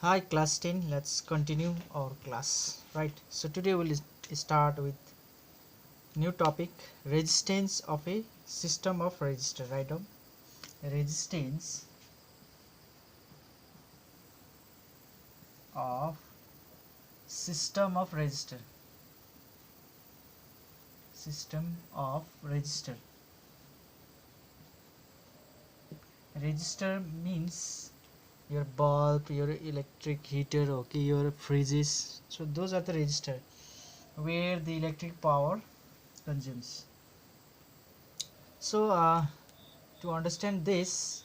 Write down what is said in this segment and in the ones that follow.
Hi class 10, let's continue our class, right? So today we'll start with new topic, resistance of a system of resistor. Write down resistance of resistor. System of resistor. Resistor means your bulb, your electric heater, okay, your fridges. So those are the resistor where the electric power consumes. So to understand this,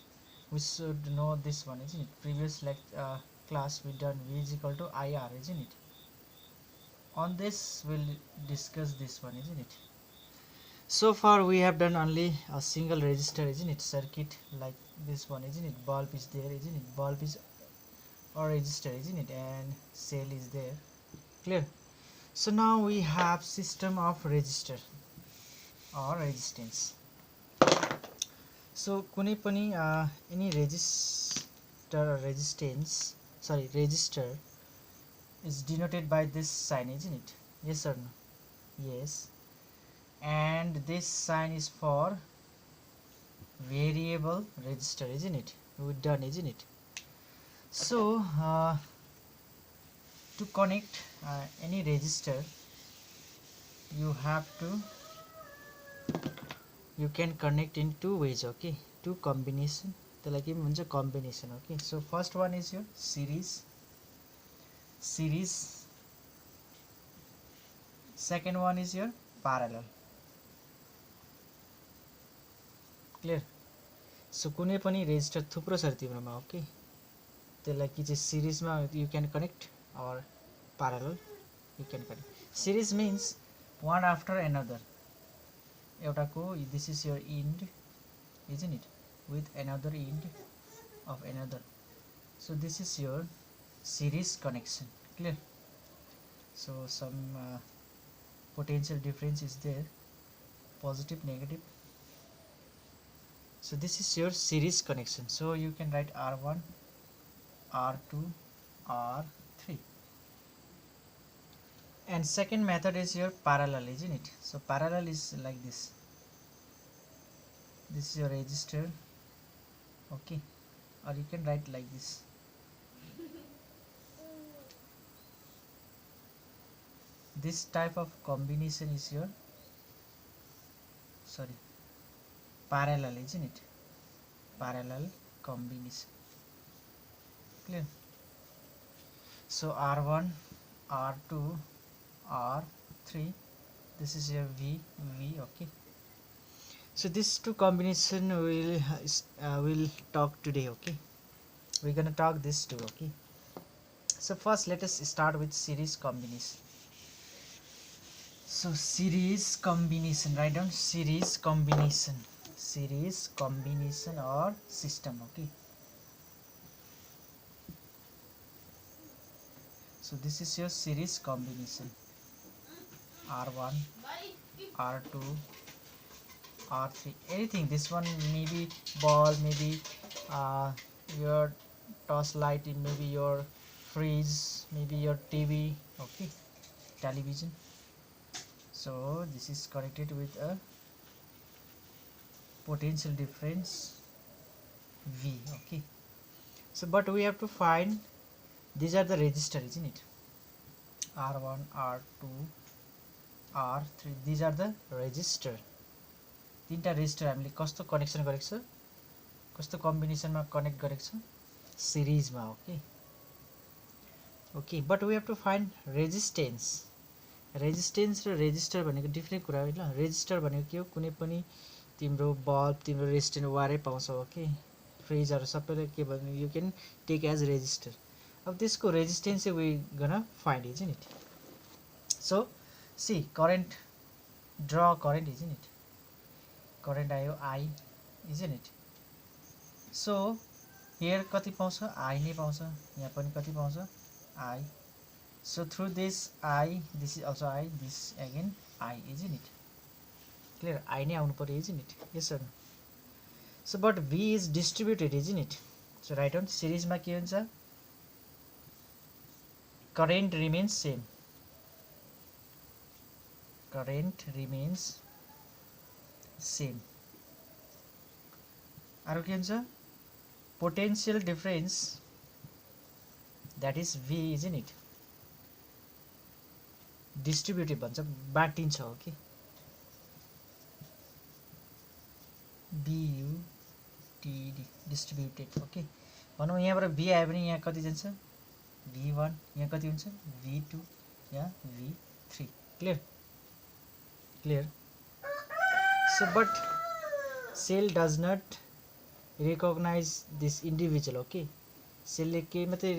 we should know this one, isn't it? Previous class we done V is equal to IR, isn't it? On this we'll discuss this one, isn't it? So far we have done only a single resistor, isn't it? Circuit like this one, isn't it? Bulb is there, isn't it? Bulb is or resistor, isn't it? And cell is there. Clear? So now we have system of resistor or resistance. So कुनै पनि any resistor or resistor is denoted by this sign, isn't it? Yes or no? Yes. And this sign is for variable resistor, isn't it? We done, isn't it? So to connect any resistor, you can connect in two ways, okay? Two combination. त्यसलाई के भन्छ combination, okay? So first one is your series. Second one is your parallel. Clear? So कुनै पनि resistor थुप्रो छ तिम्रोमा, okay? त्यसलाई कि चाहिँ सिरिजमा you can connect or parallel you can connect. Series means one after another. एउटाको this is your end, isn't it? With another end of another. So this is your series connection. Clear? So some potential difference is there, positive, negative. So this is your series connection. So you can write R1, R2, R3. And second method is your parallel, isn't it? So parallel is like this. This is your resistor, okay? Or you can write like this. This type of combination is your parallel, isn't it? Parallel combination. Clear? So R1, R2, R3, this is your V, okay? So these two combination we'll talk today, okay? We're gonna talk this two, okay? So first let us start with series combination. So series combination, write down series combination or system, okay? So this is your series combination, R1, R2, R3, anything. This one maybe ball, maybe your torch light, maybe your fridge, maybe your TV, okay, television. So this is connected with a potential difference V, okay? So but we have to find, these are the resistor, isn't it? R1, R2, R3, these are the resistor. तीनटा resistor हामीले कस्तो connection गरेको छ, कस्तो कम्बिनेसनमा connect गरेको छ, सिरिजमा, okay? Okay, but we have to find resistance र रेजिस्टर भनेको डिफ्रेन्ट कुरा होइन. रेजिस्टर भनेको के हो? कुनै पनि तिम्रो बल्ब, तिम्रो रेजिस्टेन्स वारै पाउँछ, ओके? फ्रिजहरू सबैले के भन्नु, you can take as resistor. अब त्यसको रेजिस्टेन्स चाहिँ we gonna find, isn't it? So see current, draw current, isn't it? Current आयो I, isn't it? So here कति पाउँछ? I नै पाउँछ. यहाँ पनि कति पाउँछ? I. So through this I, this is also I, this again I, isn't it? Clear? I नै आउनु पर्यो, isn't it? Yes or no? So but V is distributed, isn't it? So write down series मा के हुन्छ? current remains same, current remains same. अरु के हुन्छ potential difference, that is V, isn't it? distributive भन्छ, बाटिन्छ हो कि, BUTD distributed. ओके भनौँ यहाँबाट V आयो भने यहाँ कति जान्छ V1, यहाँ कति हुन्छ V2, यहाँ V3. clear. So but cell does not recognize this individual. okay सेलले के मात्रै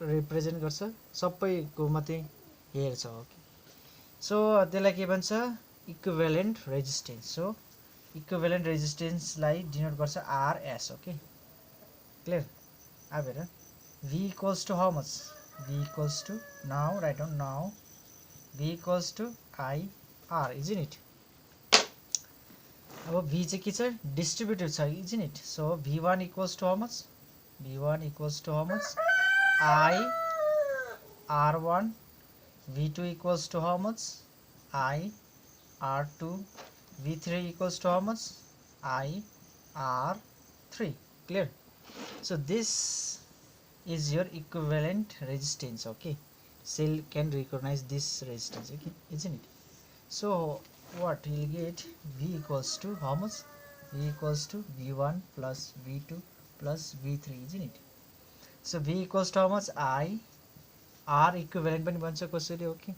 रिप्रेजेन्ट गर्छ, सबैको मात्रै हेर्छ. ओके सो त्यसलाई के भन्छ इक्विभ्यालेन्ट रेजिस्टेन्स. सो इक्विभ्यालेन्ट रेजिस्टेन्सलाई डिनोट गर्छ RS. Okay clear. अब हेर V equals to how much? V equals to, now write down, now V equals to IR, isn't it? अब V चाहिँ के छ डिस्ट्रिब्युटिभ छ, isn't it? So V1 equals to how much? V1 equals to how much? I R1. V2 equals to how much? I R2. V3 equals to how much? I R3. clear. So this is your equivalent resistance. okay cell can recognize this resistance, okay isn't it? So what you'll get, V equals to how much? V equals to V1 plus V2 plus V3, isn't it? So V equals to how much? I R equivalent पनि भन्छ कसैले. okay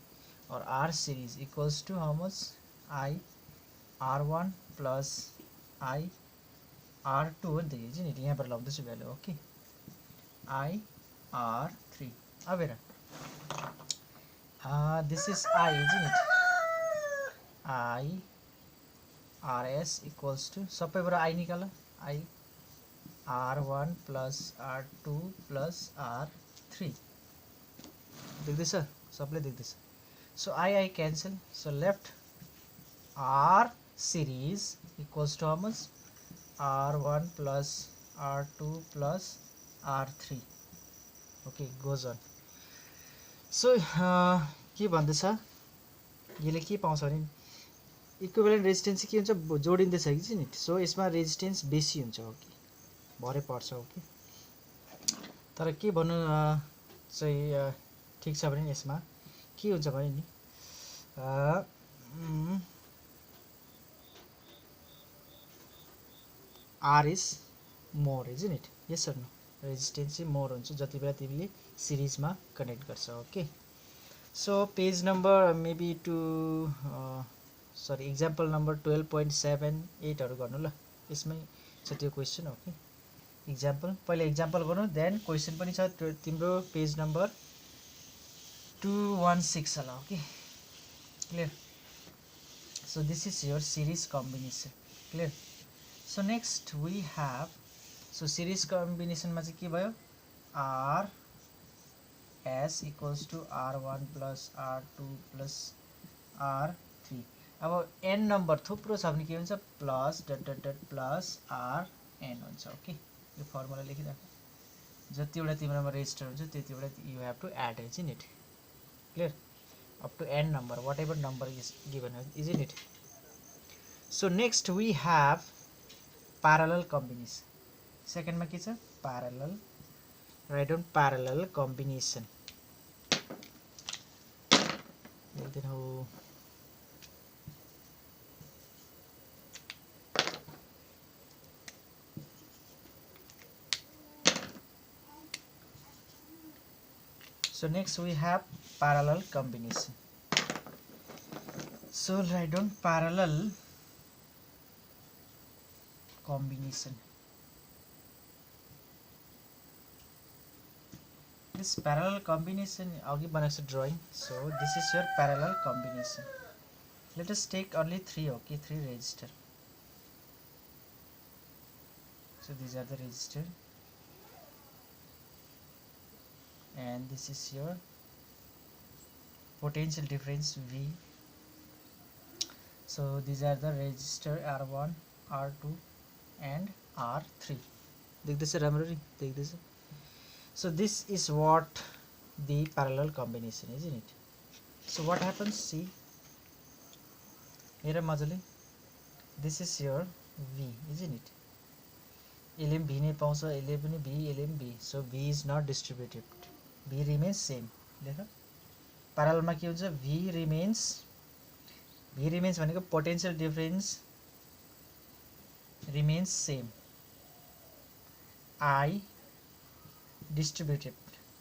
or R series equals to how much? I R1 plus I R2 हो नि त, isn't it? यहाँबाट लगाउँदैछु value. okay I R3. अब हेर this is I, isn't it? I RS equals to, सबैबाट I निकाल, I R1 plus R2 plus R3. देख्दैछ सबले देख्दैछ. So I cancel. So left R series equals to how much? R1 plus R2 plus R3. okay goes on. So के भन्दैछ यसले के पाउँछ भने equivalent resistance के हुन्छ जोडिँदैछ कि नि. सो यसमा रेजिस्टेन्स बेसी हुन्छ हो कि भरे पर्छ हो कि. तर के भन्नु चाहिँ ठिक छ भने यसमा के हुन्छ भने नि R is more, isn't it? yes or no? Resistance चाहिँ मोर हुन्छ जति बेला तिमीले सिरिजमा कनेक्ट गर्छ. Okay so page number maybe two sorry example number 12.78 हरू गर्नु ल. यसमै छ त्यो क्वेसन. ओके इक्जाम्पल पहिला इक्जाम्पल गर्नु, देन क्वेसन पनि छ तिम्रो पेज नम्बर 216 होला. Okay clear. So this is your series combination. Clear. So next we have, so series कम्बिनेसनमा चाहिँ के भयो R S equals to R1 plus R2 plus R3. अब n नम्बर थुप्रो छ भने के हुन्छ plus dot dot dot plus RN हुन्छ. ओके यो फर्मुला लेखिराख. जतिवटा तिम्रोमा रेजिस्टर हुन्छ त्यतिवटा you have to add, isn't it? Clear. Up to n number, whatever number is given, isn't it? So next we have parallel combination. सेकेन्डमा के छ parallel. Right down parallel combination. लेख्दैन हो. So next we have parallel combination. So write down parallel combination. This parallel combination agi banako drawing. So this is your parallel combination. Let us take only 3. Okay, 3 register. So these are the register, and this is your potential difference V. So these are the register R1, R2 and R3. देख्दैछ राम्ररी देख्दैछ. So this is what the parallel combination, isn't it? So what happens, see here majali, this is your V, isn't it? Elim B नै पाउँछ, यसले पनि B, यसले पनि B, so B is not distributed, B remains same. लेख parallel मा के हुन्छ, V remains भनेको potential difference remains same, I distributed,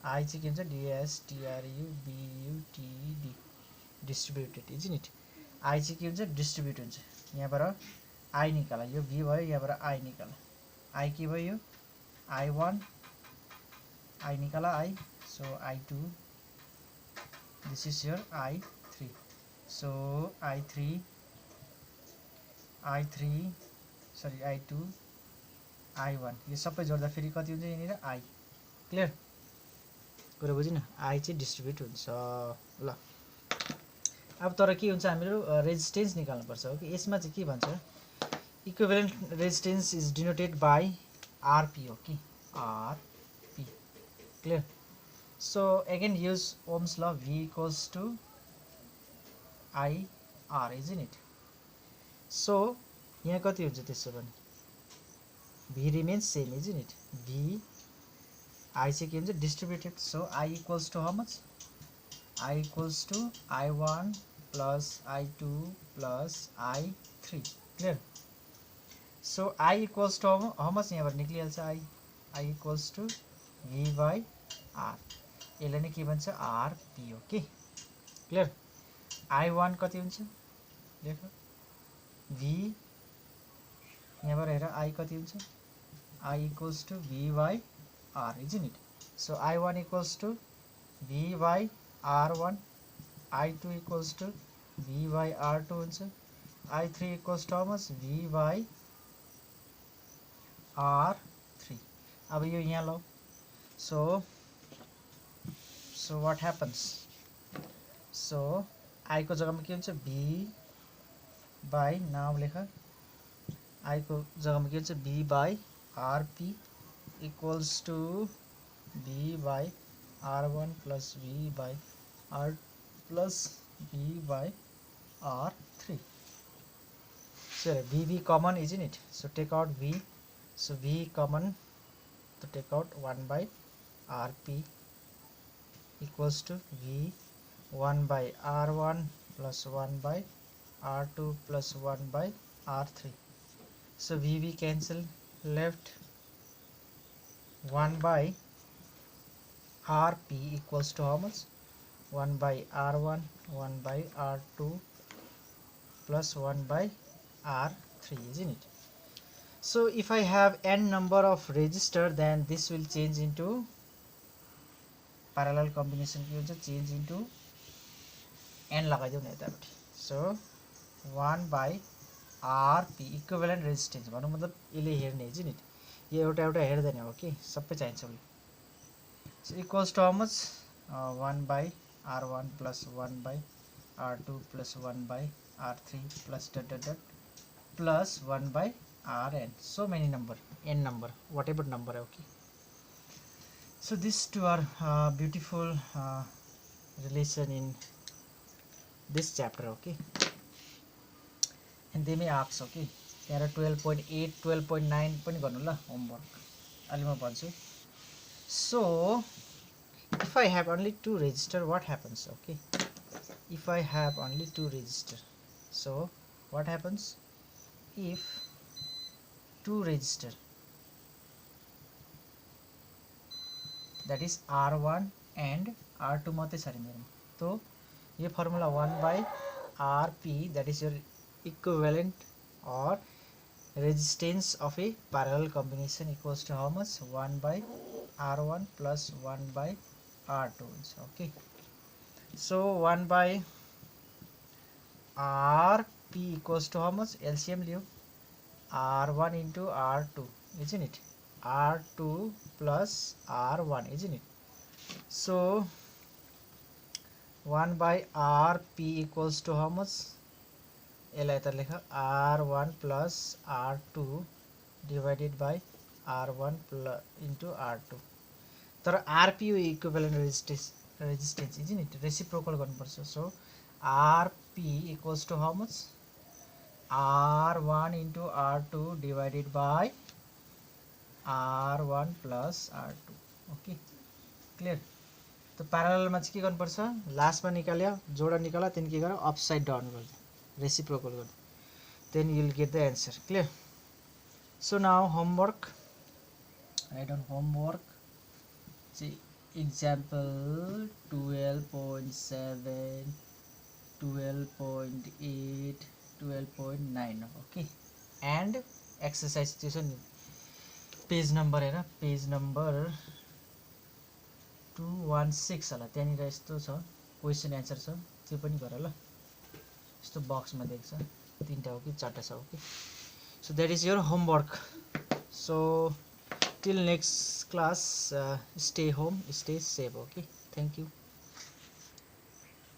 I चाहिँ के हुन्छ, DSTRUBUTED distributed, isn't it? I चाहिँ के हुन्छ, distribute हुन्छ, यहाँबाट I निकाला, यो V भयो, यहाँबाट I निकाला, I के भयो, I1 I निकाला I, so I2, this is your I3, so I2 I1 यो सबै जोड्दा फेरि कति हुन्छ यहाँनिर I, क्लियर कुरा बुझिन, I चाहिँ डिस्ट्रिब्युट हुन्छ ल। अब तर के हुन्छ, हामीहरू रेजिस्टेन्स निकाल्नु पर्छ हो कि, यसमा चाहिँ के भन्छ, equivalent resistance is denoted by RP हो कि, RP, clear. So again use Ohm's ल, V equals to IR, isn't it? So यहाँ कति हुन्छ त्यसो भने, V remains same, isn't it? V, I चाहिँ के हुन्छ, distributed, so I equals to how much? I equals to I1 plus I2 plus I3, clear? So I equals to how much, यहाँबाट निक्लिहाल्छ I equals to V by R, यसलाई नै के भन्छ, RP हो कि, क्लियर। I1 कति हुन्छ लेख, V यहाँबाट हेर I कति हुन्छ, I equals to V by R, isn't it? So I1 equals to V by R1, I2 equals to V by R2 हुन्छ, I3 equals to how much, V by R3। अब यो यहाँ लो, so what happens, so I को जग्गामा के हुन्छ, B by, now लेख, I को जग्गामा के हुन्छ, B by RP equals to V by R1 plus V by R plus V by R3. So V common, isn't it? So take out V. So V common, to take out 1 by RP equals to V 1 by R1 plus 1 by R2 plus 1 by R3. So VV cancel, left 1 by RP equals to how much, 1 by R1, 1 by R2 plus 1 by R3, isn't it? So if I have n number of resistor, then this will change into parallel combination, के हुन्छ, change into n लगाइदेऊ न यतापट्टि, so 1 by RP equivalent resistance भन्नु मतलब यसले हेर्ने, isn't it? यो एउटा हेर्दैन हो कि, सबै चाहिन्छ उसले। So equals to how much, 1 by R1 plus 1 by R2 plus 1 by R3 plus dot dot dot plus 1 by Rn, so many number, n number, whatever number, okay. So these two are beautiful relation in this chapter, okay, and they may ask, okay, there are 12.8 12.9 पनि गर्नु ल homework, अलि म भन्छु। So if I have only 2 resistor, what happens, okay, if I have only 2 resistor, so what happens if 2 resistor, that is R1 and R2 मात्रै छ अरे मेरोमा, तो यो formula 1 by RP, that is your equivalent or resistance of a parallel combination, equals to how much, 1 by R1 plus 1 by R2, okay. So 1 by RP equals to how much, LCM Leo, R1 into R2, isn't it? R2 plus R1, isn't it? So 1 by RP equals to how much, यसलाई त लेख R1 plus R2 divided by R1 plus into R2, तर RP equivalent resistance, isn't it? Reciprocal गर्नुपर्छ. So Rp equals to how much? R1 into R2 divided by R1 plus R2. Okay, clear? तो प्याराललमा चाहिँ के गर्नुपर्छ, लास्टमा निकाल्यो जोडा निकाल्यो त्यहाँदेखि के गर्यो अपसाइड डाउन गर्यो रेसिप्रोकल गर्यो, then you will get the answer. Clear? So now homework, write down homework. See example 12.7, 12.8, 12.9. Okay, and exercise त्यो छ नि पेज नम्बर हेर, पेज नम्बर 216 होला, त्यहाँनिर यस्तो छ क्वेसन एन्सर छ, त्यो पनि गर ल. यस्तो बक्समा देख्छ, 3टा हो कि 4टा छ. Okay, so that is your homework. So till next class, stay home, stay safe. Okay, thank you.